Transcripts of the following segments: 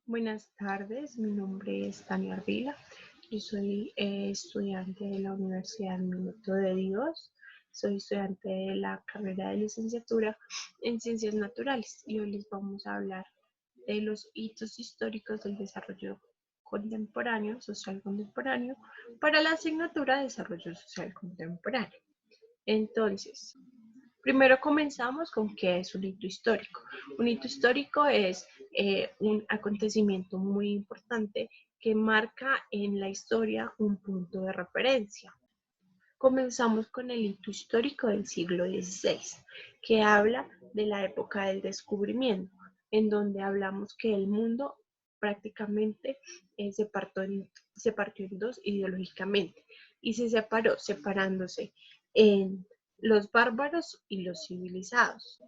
Buenas tardes, mi nombre es Tania Ardila. Yo soy estudiante de la Universidad Minuto de Dios. Soy estudiante de la carrera de licenciatura en Ciencias Naturales y hoy les vamos a hablar de los hitos históricos del desarrollo contemporáneo, social contemporáneo, para la asignatura de Desarrollo Social Contemporáneo. Entonces, primero comenzamos con qué es un hito histórico. Un hito histórico es un acontecimiento muy importante que marca en la historia un punto de referencia. Comenzamos con el hito histórico del siglo XVI, que habla de la época del descubrimiento, en donde hablamos que el mundo prácticamente se partió en dos ideológicamente y se separó, separándose en los bárbaros y los civilizados.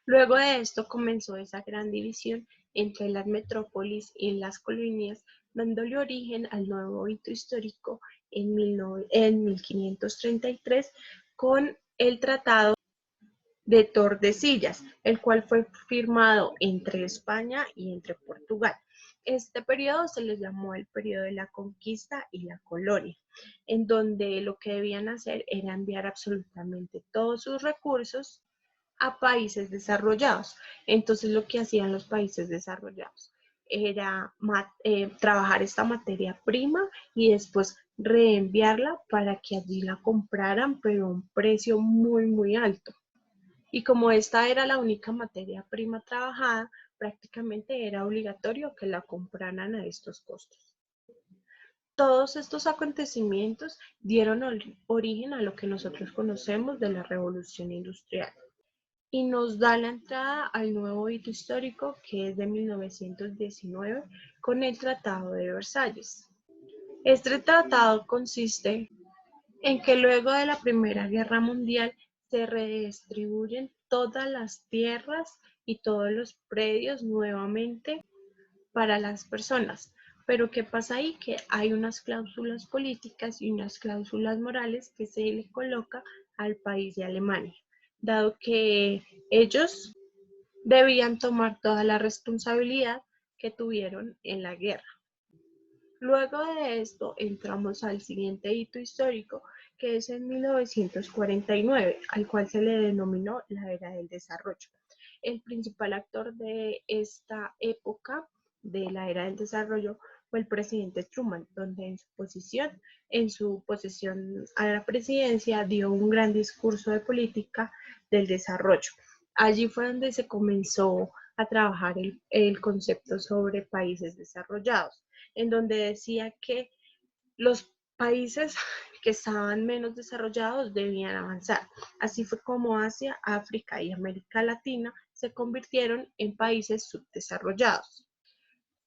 Luego de esto comenzó esa gran división entre las metrópolis y las colonias, dándole origen al nuevo hito histórico en 1533 con el Tratado de Tordesillas, el cual fue firmado entre España y entre Portugal. Este periodo se les llamó el periodo de la conquista y la colonia, en donde lo que debían hacer era enviar absolutamente todos sus recursos a países desarrollados. Entonces lo que hacían los países desarrollados era trabajar esta materia prima y después reenviarla para que allí la compraran, pero a un precio muy, muy alto. Y como esta era la única materia prima trabajada, prácticamente era obligatorio que la compraran a estos costos. Todos estos acontecimientos dieron origen a lo que nosotros conocemos de la Revolución Industrial y nos da la entrada al nuevo hito histórico que es de 1919 con el Tratado de Versalles. Este tratado consiste en que luego de la Primera Guerra Mundial se redistribuyen todas las tierras y todos los predios nuevamente para las personas. Pero ¿qué pasa ahí? Que hay unas cláusulas políticas y unas cláusulas morales que se le coloca al país de Alemania, dado que ellos debían tomar toda la responsabilidad que tuvieron en la guerra. Luego de esto entramos al siguiente hito histórico, que es en 1949, al cual se le denominó la era del desarrollo. El principal actor de esta época de la era del desarrollo fue el presidente Truman, donde en su posición a la presidencia, dio un gran discurso de política del desarrollo. Allí fue donde se comenzó a trabajar el concepto sobre países desarrollados, en donde decía que los países que estaban menos desarrollados debían avanzar. Así fue como Asia, África y América Latina se convirtieron en países subdesarrollados.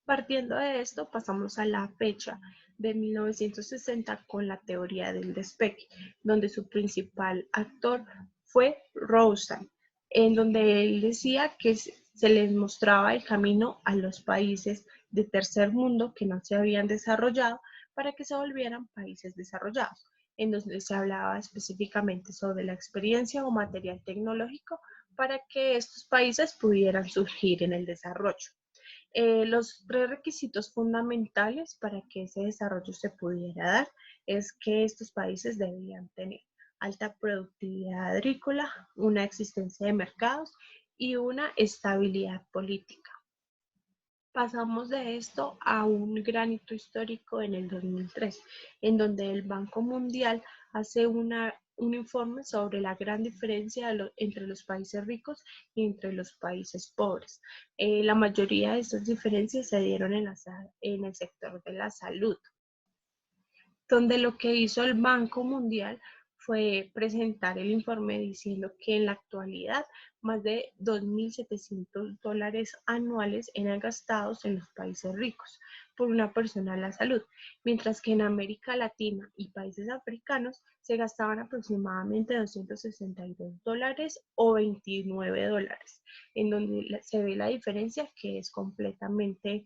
Partiendo de esto, pasamos a la fecha de 1960 con la teoría del despegue, donde su principal actor fue Rothschild, en donde él decía que se les mostraba el camino a los países de tercer mundo que no se habían desarrollado para que se volvieran países desarrollados, en donde se hablaba específicamente sobre la experiencia o material tecnológico para que estos países pudieran surgir en el desarrollo. Los tres requisitos fundamentales para que ese desarrollo se pudiera dar es que estos países debían tener alta productividad agrícola, una existencia de mercados y una estabilidad política. Pasamos de esto a un gran hito histórico en el 2003, en donde el Banco Mundial hace un informe sobre la gran diferencia entre los países ricos y entre los países pobres. La mayoría de estas diferencias se dieron en el sector de la salud, donde lo que hizo el Banco Mundial fue presentar el informe diciendo que en la actualidad más de $2.700 anuales eran gastados en los países ricos por una persona a la salud, mientras que en América Latina y países africanos se gastaban aproximadamente $262 o $29, en donde se ve la diferencia que es completamente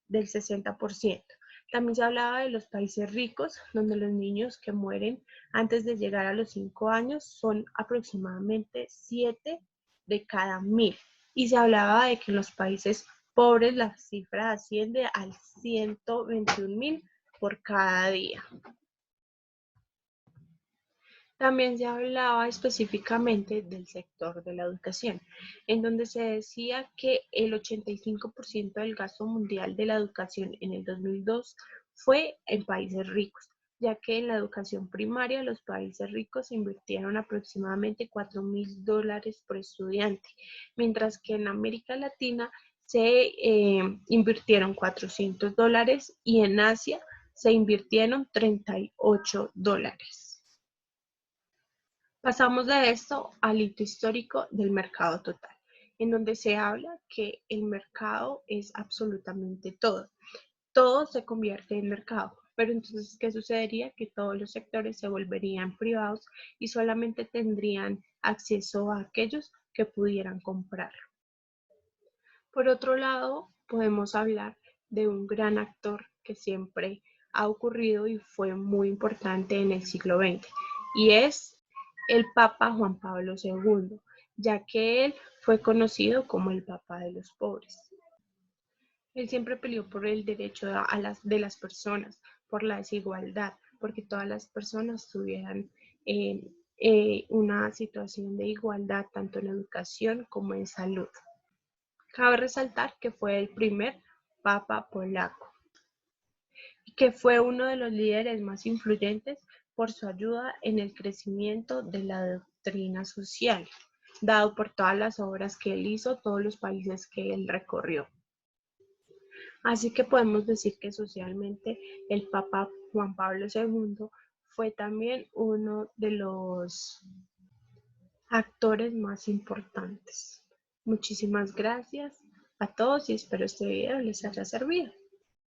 del 60%. También se hablaba de los países ricos, donde los niños que mueren antes de llegar a los 5 años son aproximadamente 7 de cada 1.000. Y se hablaba de que en los países pobres la cifra asciende al 121.000 por cada día. También se hablaba específicamente del sector de la educación, en donde se decía que el 85% del gasto mundial de la educación en el 2002 fue en países ricos, ya que en la educación primaria los países ricos invirtieron aproximadamente $4.000 por estudiante, mientras que en América Latina se invirtieron $400 y en Asia se invirtieron $38. Pasamos de esto al hito histórico del mercado total, en donde se habla que el mercado es absolutamente todo. Todo se convierte en mercado. Pero entonces, ¿qué sucedería? Que todos los sectores se volverían privados y solamente tendrían acceso a aquellos que pudieran comprar. Por otro lado, podemos hablar de un gran actor que siempre ha ocurrido y fue muy importante en el siglo XX, y es el Papa Juan Pablo II, ya que él fue conocido como el Papa de los pobres. Él siempre peleó por el derecho de las personas, por la desigualdad, porque todas las personas tuvieran una situación de igualdad tanto en educación como en salud. Cabe resaltar que fue el primer papa polaco y que fue uno de los líderes más influyentes por su ayuda en el crecimiento de la doctrina social, dado por todas las obras que él hizo, todos los países que él recorrió. Así que podemos decir que socialmente el Papa Juan Pablo II fue también uno de los actores más importantes. Muchísimas gracias a todos y espero este video les haya servido.